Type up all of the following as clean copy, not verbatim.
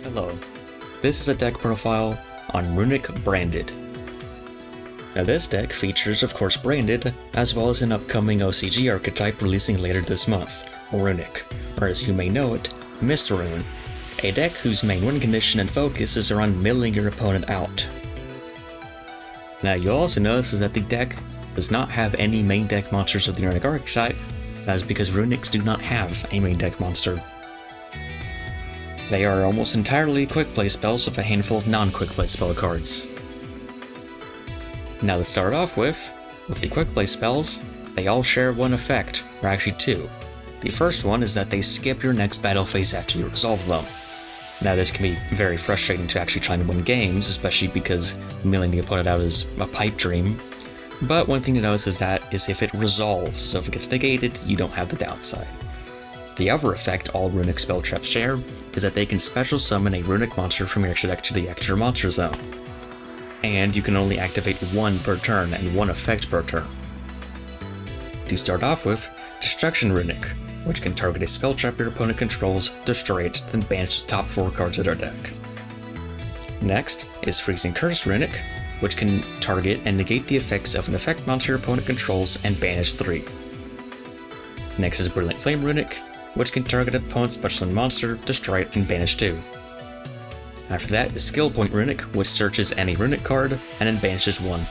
Hello, this is a deck profile on Runick Branded. Now this deck features of course Branded, as well as an upcoming OCG archetype releasing later this month, Runick, or as you may know it, Mist Rune, a deck whose main win condition and focus is around milling your opponent out. Now you'll also notice is that the deck does not have any main deck monsters of the Runick archetype. That is because Runicks do not have a main deck monster. They are almost entirely quick play spells with a handful of non-quick play spell cards. Now to start off with the quick play spells, they all share one effect, or actually two. The first one is that they skip your next battle phase after you resolve them. Now this can be very frustrating to actually try and win games, especially because milling the opponent out is a pipe dream. But one thing to notice is that if it resolves, so if it gets negated, you don't have the downside. The other effect all Runick spell traps share is that they can special summon a Runick monster from your extra deck to the extra monster zone. And you can only activate one per turn and one effect per turn. To start off with, Destruction Runick, which can target a spell trap your opponent controls, destroy it, then banish the top 4 cards of their deck. Next is Freezing Curse Runick, which can target and negate the effects of an effect monster your opponent controls and banish 3. Next is Brilliant Flame Runick, which can target an opponent's special summon monster, destroy it, and banish 2. After that is Skill Point Runick, which searches any Runick card and then banishes 1.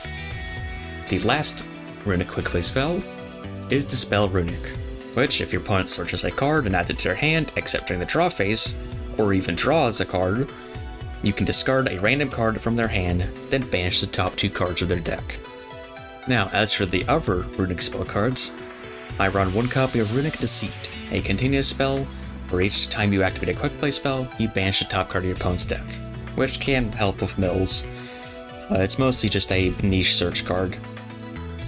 The last Runick quick play spell is Dispel Runick, which if your opponent searches a card and adds it to their hand except during the draw phase, or even draws a card, you can discard a random card from their hand, then banish the top 2 cards of their deck. Now as for the other Runick spell cards, I run one copy of Runick Deceit, a continuous spell where each time you activate a quick play spell, you banish the top card of your opponent's deck, which can help with mills. It's mostly just a niche search card.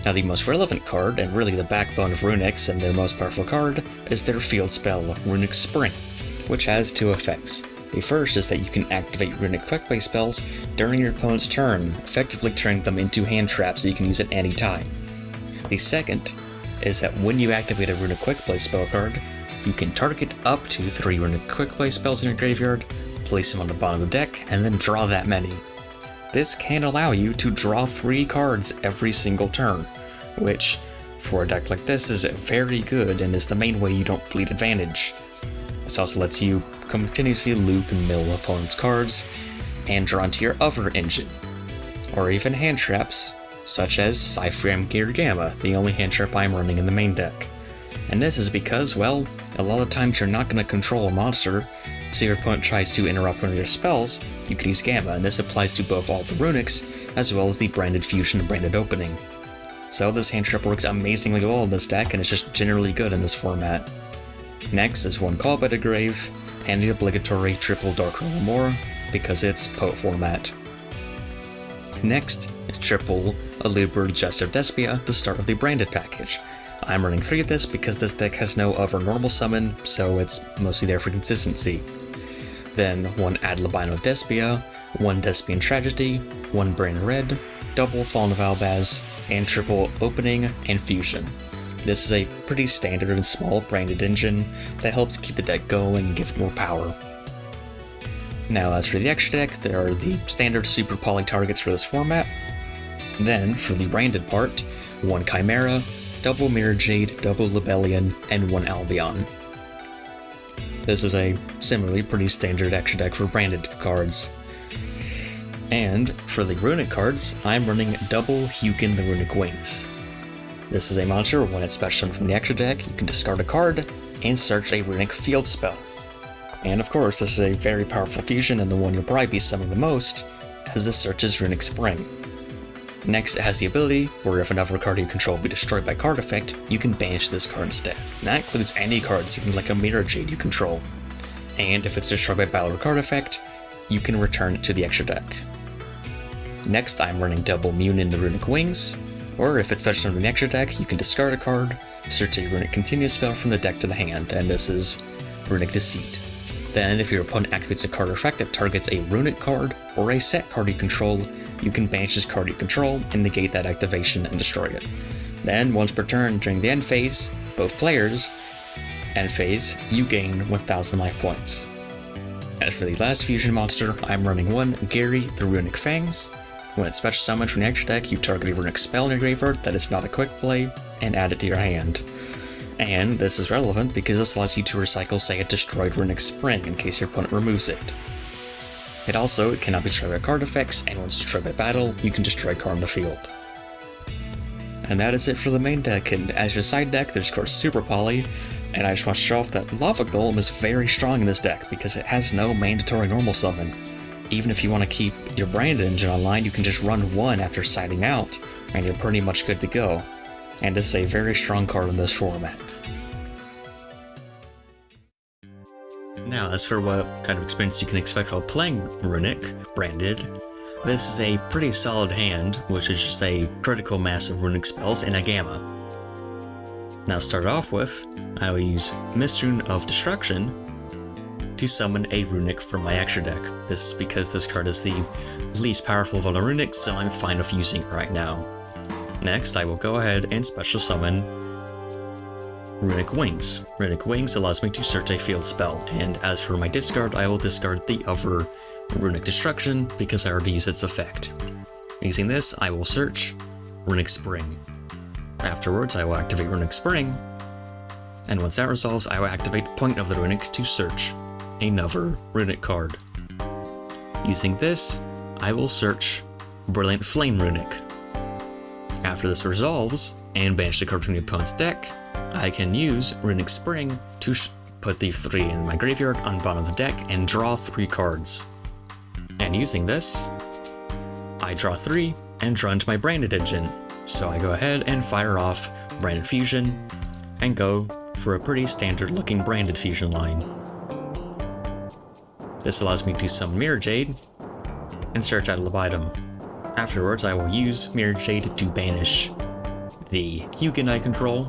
Now the most relevant card, and really the backbone of Runicks and their most powerful card, is their field spell, Runick Spring, which has 2 effects. The first is that you can activate Runick quick play spells during your opponent's turn, effectively turning them into hand traps that you can use at any time. The second is that when you activate a Runick quick play spell card, you can target up to 3 Runick quick play spells in your graveyard, place them on the bottom of the deck, and then draw that many. This can allow you to draw 3 cards every single turn, which, for a deck like this, is very good and is the main way you don't bleed advantage. This also lets you continuously loop and mill opponents' cards, and draw into your other engine, or even hand traps, such as Cypher Gear Gamma, the only hand trap I'm running in the main deck. And this is because, well, a lot of times you're not going to control a monster, so if your opponent tries to interrupt one of your spells, you can use Gamma, and this applies to both all the Runicks, as well as the Branded Fusion and Branded Opening. So this hand trap works amazingly well in this deck, and it's just generally good in this format. Next is one Call by the Grave, and the obligatory triple Dark Realm Remora, because it's POT format. Next is triple Alubra Jester Despia, the start of the Branded package. I'm running 3 of this because this deck has no other normal summon, so it's mostly there for consistency. Then one Adlabino Despia, one Despian Tragedy, one Brain Red, double Fallen of Albaz, and triple Opening and Fusion. This is a pretty standard and small branded engine that helps keep the deck going and give it more power. Now as for the extra deck, there are the standard super poly targets for this format. Then, for the branded part, one Chimera, double Mirror Jade, double Libellion, and one Albion. This is a similarly pretty standard extra deck for branded cards. And for the Runick cards, I'm running double Hukin the Runick Wings. This is a monster, when it's special from the extra deck, you can discard a card and search a Runick field spell. And of course, this is a very powerful fusion and the one you'll probably be summoning the most, as this searches Runick Spring. Next, it has the ability where if another card you control be destroyed by card effect, you can banish this card instead. And that includes any cards, even like a Mirror Jade you control. And if it's destroyed by battle or card effect, you can return it to the extra deck. Next, I'm running double Munin the Runick Wings, or if it's special in the extra deck, you can discard a card, search a Runick Continuous spell from the deck to the hand, and this is Runick Deceit. Then, if your opponent activates a card effect that targets a Runick card or a set card you control, you can banish this card you control and negate that activation and destroy it. Then, once per turn during the end phase, both players, end phase, you gain 1000 life points. As for the last fusion monster, I'm running one Gary the Runick Fangs. When it's special summoned from the extra deck, you target a Runick spell in your graveyard that is not a quick play, and add it to your hand. And this is relevant because this allows you to recycle, say, a destroyed Runick Spring in case your opponent removes it. It cannot be destroyed by card effects, and once destroyed by battle, you can destroy a card on the field. And that is it for the main deck, and as your side deck, there's of course Super Poly, and I just want to show off that Lava Golem is very strong in this deck because it has no mandatory normal summon. Even if you want to keep your branded engine online, you can just run one after siding out, and you're pretty much good to go. And this is a very strong card in this format. Now, as for what kind of experience you can expect while playing Runick branded, this is a pretty solid hand, which is just a critical mass of Runick spells and a Gamma. Now, to start off with, I will use Mistrune of Destruction to summon a Runick from my extra deck. This is because this card is the least powerful of all the Runicks, so I'm fine with using it right now. Next, I will go ahead and special summon Runick Wings. Runick Wings allows me to search a field spell, and as for my discard, I will discard the other Runick Destruction because I already used its effect. Using this, I will search Runick Spring. Afterwards, I will activate Runick Spring, and once that resolves, I will activate Point of the Runick to search another Runick card. Using this, I will search Brilliant Flame Runick. After this resolves, and banish the card from the opponent's deck, I can use Runick Spring to put the 3 in my graveyard on the bottom of the deck and draw 3 cards. And using this, I draw 3 and draw into my branded engine. So I go ahead and fire off Branded Fusion and go for a pretty standard looking branded fusion line. This allows me to summon Mirror Jade and search out a live item. Afterwards, I will use Mirror Jade to banish the Yugioh I control,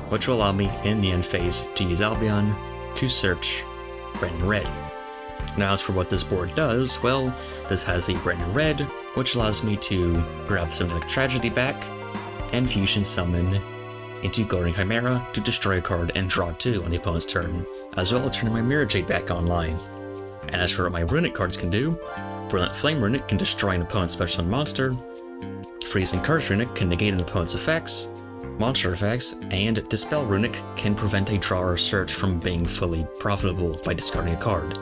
which will allow me in the end phase to use Albion to search Branded Red. Now, as for what this board does, well, this has the Branded Red, which allows me to grab something like Tragedy back and fusion summon into Golden Chimera to destroy a card and draw 2 on the opponent's turn, as well as turning my Mirror Jade back online. And as for what my Runick cards can do, Brilliant Flame Runick can destroy an opponent's special summon monster, Freezing Curse Runick can negate an opponent's effects, monster effects, and Dispel Runick can prevent a draw or search from being fully profitable by discarding a card.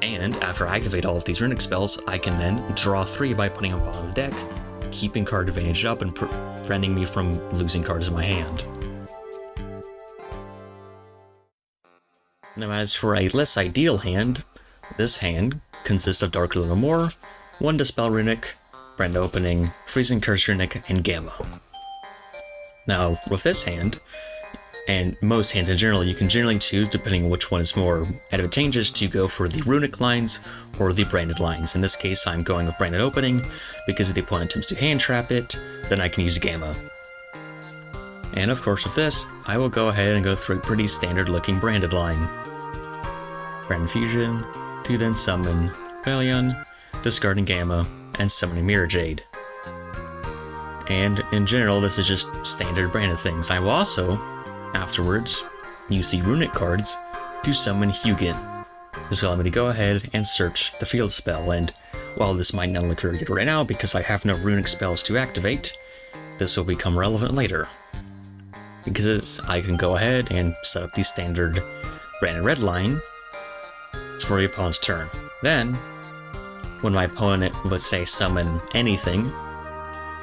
And after I activate all of these Runick spells, I can then draw 3 by putting them on the bottom of the deck, keeping card advantage up and preventing me from losing cards in my hand. Now, as for a less ideal hand, this hand consists of Dark Little More, 1 Dispel Runick, Brand Opening, Freezing Curse Runick, and Gamma. Now, with this hand, and most hands in general, you can generally choose, depending on which one is more advantageous, to go for the Runick lines or the branded lines. In this case, I'm going with Branded Opening, because if the opponent attempts to hand trap it, then I can use Gamma. And of course with this, I will go ahead and go through a pretty standard looking branded line. Branded Fusion, to then summon Valion, discarding Gamma, and summoning Mirror Jade. And in general, this is just standard branded things. I will also, afterwards, use the Runick cards to summon Hugin. This will allow me to go ahead and search the field spell, and while this might not occur yet right now because I have no Runick spells to activate, this will become relevant later. Because I can go ahead and set up the standard branded red line for the opponent's turn. Then, when my opponent, let's say, summon anything,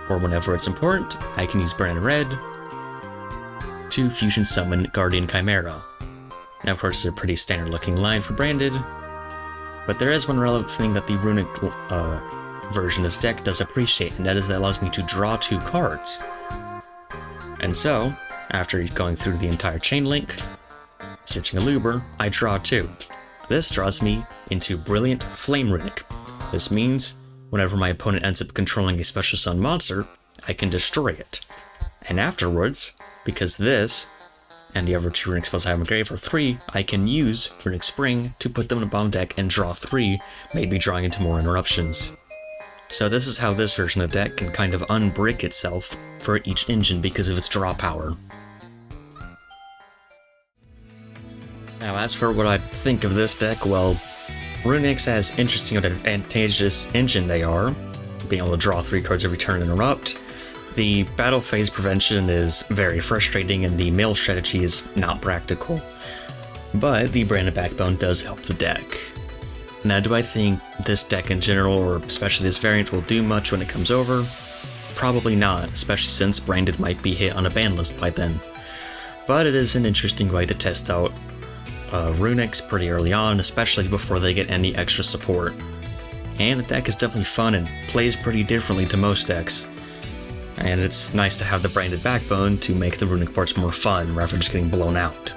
or whenever it's important, I can use branded red to fusion summon Guardian Chimera. Now, of course, it's a pretty standard looking line for branded, but there is one relevant thing that the Runick version of this deck does appreciate, and that is that it allows me to draw 2 cards. And so, after going through the entire chain link, searching a Luber, I draw 2. This draws me into Brilliant Flame Runick. This means whenever my opponent ends up controlling a special summon monster, I can destroy it. And afterwards, because this and the other 2 Runick spells I have in my grave are 3, I can use Runick Spring to put them in a bomb deck and draw 3, maybe drawing into more interruptions. So this is how this version of the deck can kind of unbrick itself for each engine because of its draw power. Now, as for what I think of this deck, well, Runick's as interesting and advantageous engine they are, being able to draw 3 cards every turn and interrupt. The battle phase prevention is very frustrating and the mill strategy is not practical. But the branded backbone does help the deck. Now, do I think this deck in general, or especially this variant, will do much when it comes over? Probably not, especially since branded might be hit on a ban list by then. But it is an interesting way to test out Runick's pretty early on, especially before they get any extra support. And the deck is definitely fun and plays pretty differently to most decks. And it's nice to have the branded backbone to make the Runick parts more fun rather than just getting blown out.